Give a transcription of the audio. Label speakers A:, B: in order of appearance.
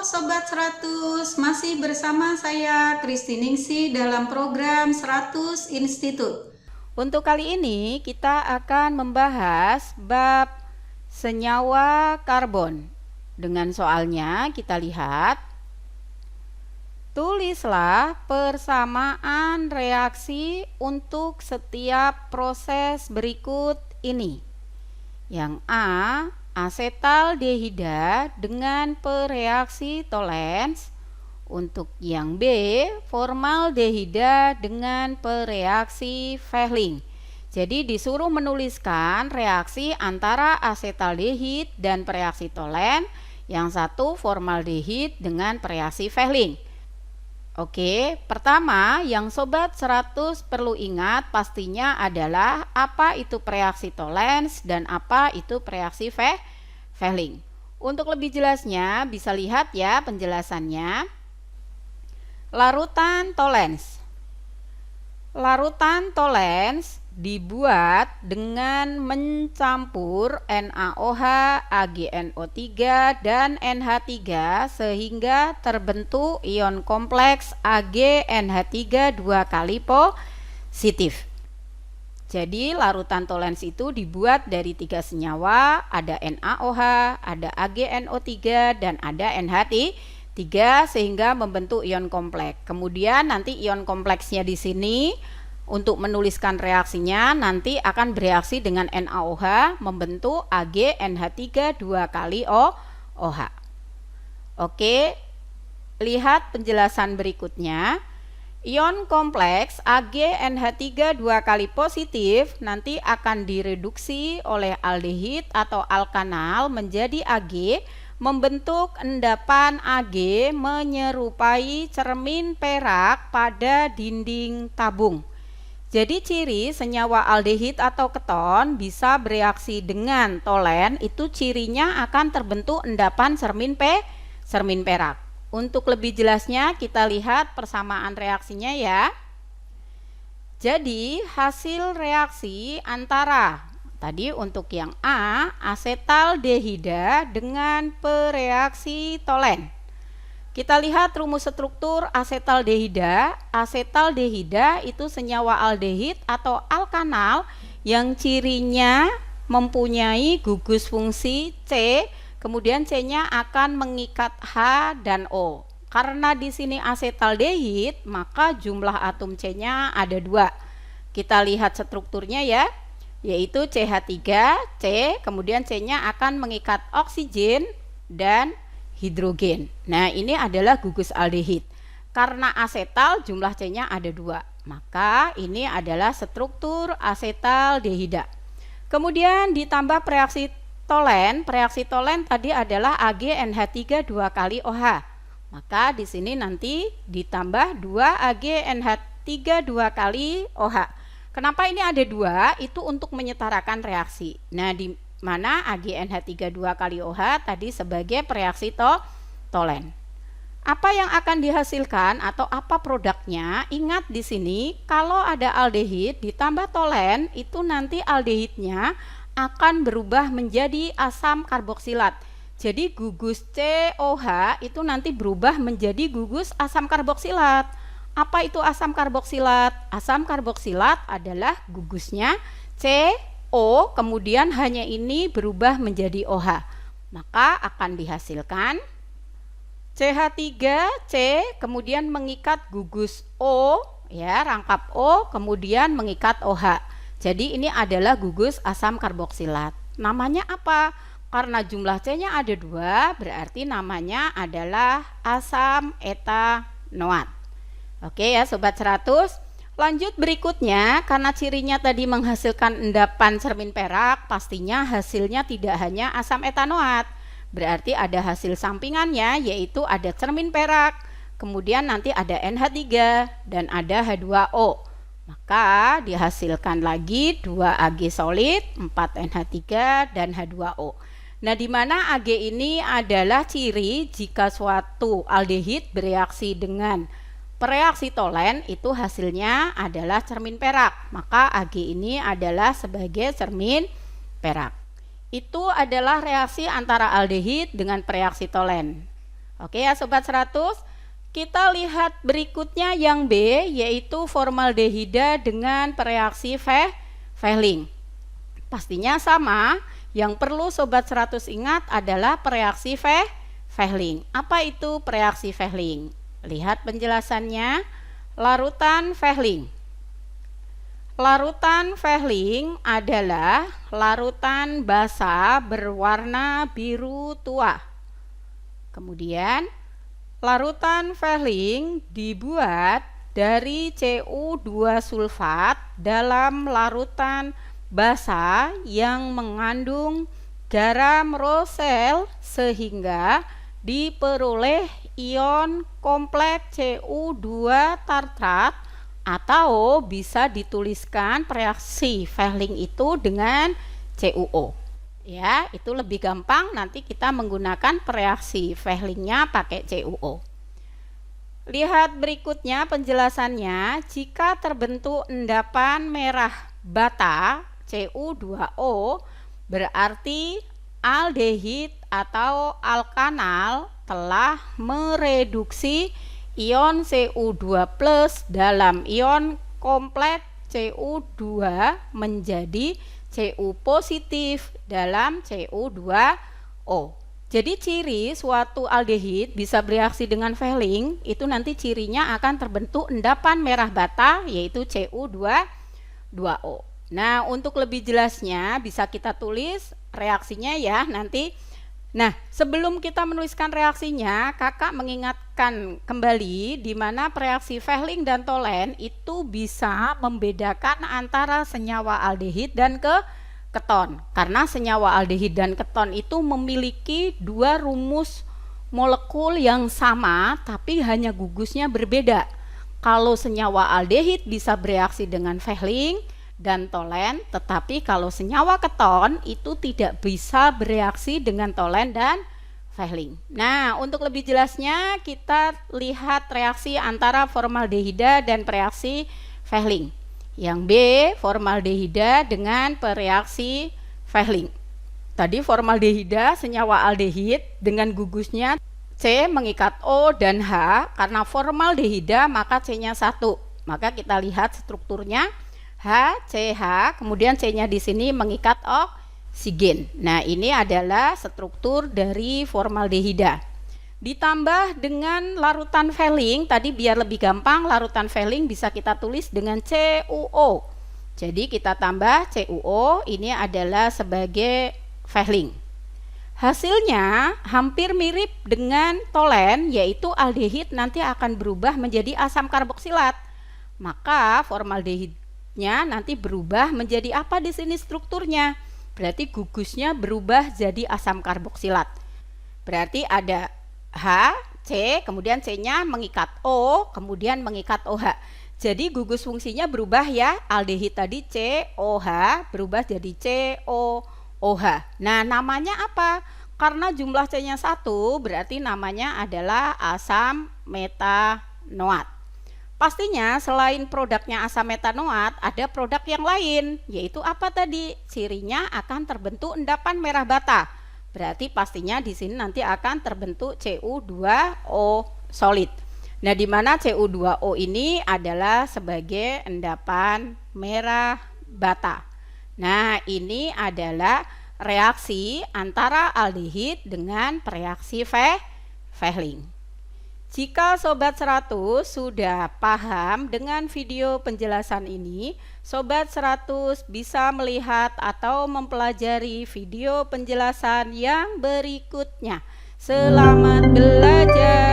A: Halo Sobat 100, masih bersama saya Kristiningsih dalam program 100 Institut. Untuk kali ini kita akan membahas bab senyawa karbon. Dengan soalnya kita lihat, tulislah persamaan reaksi untuk setiap proses berikut ini. Yang A, asetaldehida dengan pereaksi Tollens. Untuk yang B, formaldehida dengan pereaksi Fehling. Jadi disuruh menuliskan reaksi antara asetaldehid dan pereaksi Tollens, yang satu formaldehid dengan pereaksi Fehling. Oke, pertama yang Sobat 100 perlu ingat pastinya adalah apa itu pereaksi Tollens dan apa itu pereaksi Fehling. Untuk lebih jelasnya bisa lihat ya penjelasannya. Larutan Tollens. Larutan Tollens dibuat dengan mencampur NaOH, AgNO3 dan NH3 sehingga terbentuk ion kompleks AgNH3 dua kali positif. Jadi larutan Tollens itu dibuat dari 3 senyawa, ada NaOH, ada AgNO3 dan ada NH3 sehingga membentuk ion kompleks. Kemudian nanti ion kompleksnya di sini untuk menuliskan reaksinya nanti akan bereaksi dengan NaOH membentuk AgNH3 dua kali OH. Oke, lihat penjelasan berikutnya. Ion kompleks AgNH3 dua kali positif nanti akan direduksi oleh aldehid atau alkanal menjadi Ag, membentuk endapan Ag menyerupai cermin perak pada dinding tabung. Jadi ciri senyawa aldehid atau keton bisa bereaksi dengan Tollens itu cirinya akan terbentuk endapan cermin perak. Untuk lebih jelasnya kita lihat persamaan reaksinya ya. Jadi hasil reaksi antara tadi untuk yang A, asetaldehida dengan pereaksi Tollens. Kita lihat rumus struktur asetaldehida. Asetaldehida itu senyawa aldehid atau alkanal yang cirinya mempunyai gugus fungsi C, kemudian C-nya akan mengikat H dan O. Karena di sini asetaldehid, maka jumlah atom C-nya ada 2. Kita lihat strukturnya ya, yaitu CH3, C, kemudian C-nya akan mengikat oksigen dan hidrogen. Nah, ini adalah gugus aldehid. Karena asetal jumlah C-nya ada 2. Maka ini adalah struktur asetaldehida. Kemudian ditambah reaksi Tollens. Reaksi Tollens tadi adalah AgNH3 dua kali OH. Maka di sini nanti ditambah 2 AgNH3 dua kali OH. Kenapa ini ada 2? Itu untuk menyetarakan reaksi. Nah, di mana AgNH3 dua kali OH tadi sebagai pereaksi Tollens. Apa yang akan dihasilkan atau apa produknya? Ingat di sini kalau ada aldehid ditambah Tollens itu nanti aldehidnya akan berubah menjadi asam karboksilat. Jadi gugus COH itu nanti berubah menjadi gugus asam karboksilat. Apa itu asam karboksilat? Asam karboksilat adalah gugusnya CO, kemudian hanya ini berubah menjadi OH. Maka akan dihasilkan CH3C, kemudian mengikat gugus O, ya, rangkap O, kemudian mengikat OH. Jadi ini adalah gugus asam karboksilat. Namanya apa? Karena jumlah C-nya ada 2, berarti namanya adalah asam etanoat. Oke ya Sobat 100. Lanjut berikutnya, karena cirinya tadi menghasilkan endapan cermin perak, pastinya hasilnya tidak hanya asam etanoat. Berarti ada hasil sampingannya, yaitu ada cermin perak, kemudian nanti ada NH3 dan ada H2O. Maka dihasilkan lagi 2 Ag solid, 4 NH3 dan H2O. Nah, di mana Ag ini adalah ciri jika suatu aldehid bereaksi dengan pereaksi Tollens itu hasilnya adalah cermin perak. Maka Ag ini adalah sebagai cermin perak. Itu adalah reaksi antara aldehid dengan pereaksi Tollens. Oke ya Sobat 100, kita lihat berikutnya yang B, yaitu formaldehida dengan pereaksi Fehling. Pastinya sama, yang perlu Sobat 100 ingat adalah pereaksi Fehling. Apa itu pereaksi Fehling? Lihat penjelasannya, larutan Fehling. Larutan Fehling adalah larutan basa berwarna biru tua. Kemudian, larutan Fehling dibuat dari Cu2 sulfat dalam larutan basa yang mengandung garam rosel sehingga diperoleh ion kompleks Cu2 tartrat, atau bisa dituliskan reaksi Fehling itu dengan CuO. Ya, itu lebih gampang, nanti kita menggunakan reaksi Fehlingnya pakai CuO. Lihat berikutnya penjelasannya, jika terbentuk endapan merah bata Cu2O, berarti aldehid atau alkanal telah mereduksi ion Cu2 plus dalam ion kompleks Cu2 menjadi Cu positif dalam Cu2O. Jadi ciri suatu aldehid bisa bereaksi dengan Fehling itu nanti cirinya akan terbentuk endapan merah bata yaitu Cu2O. Nah, untuk lebih jelasnya bisa kita tulis reaksinya ya nanti. Nah, sebelum kita menuliskan reaksinya, kakak mengingatkan kembali di mana reaksi Fehling dan Tolen itu bisa membedakan antara senyawa aldehid dan keton. Karena senyawa aldehid dan keton itu memiliki dua rumus molekul yang sama, tapi hanya gugusnya berbeda. Kalau senyawa aldehid bisa bereaksi dengan Fehling dan Tolen, tetapi kalau senyawa keton itu tidak bisa bereaksi dengan Tolen dan Fehling. Nah, untuk lebih jelasnya kita lihat reaksi antara formaldehida dan pereaksi Fehling. Yang B, formaldehida dengan pereaksi Fehling. Tadi formaldehida senyawa aldehid dengan gugusnya C mengikat O dan H, karena formaldehida maka C-nya 1. Maka kita lihat strukturnya HCH, kemudian C-nya di sini mengikat oksigen. Nah, ini adalah struktur dari formaldehida. Ditambah dengan larutan Fehling, tadi biar lebih gampang, larutan Fehling bisa kita tulis dengan CuO. Jadi kita tambah CuO, ini adalah sebagai Fehling. Hasilnya hampir mirip dengan Tolen, yaitu aldehid nanti akan berubah menjadi asam karboksilat. Maka formaldehid nanti berubah menjadi apa di sini strukturnya? Berarti gugusnya berubah jadi asam karboksilat. Berarti ada H, C, kemudian C-nya mengikat O, kemudian mengikat OH. Jadi gugus fungsinya berubah ya. Aldehid tadi COH berubah jadi COOH. Nah, namanya apa? Karena jumlah C-nya 1, berarti namanya adalah asam metanoat. Pastinya selain produknya asam metanoat, ada produk yang lain, yaitu apa tadi? Cirinya akan terbentuk endapan merah bata. Berarti pastinya di sini nanti akan terbentuk Cu2O solid. Nah, di mana Cu2O ini adalah sebagai endapan merah bata. Nah, ini adalah reaksi antara aldehid dengan reaksi Fehling. Jika Sobat 100 sudah paham dengan video penjelasan ini, Sobat 100 bisa melihat atau mempelajari video penjelasan yang berikutnya. Selamat belajar.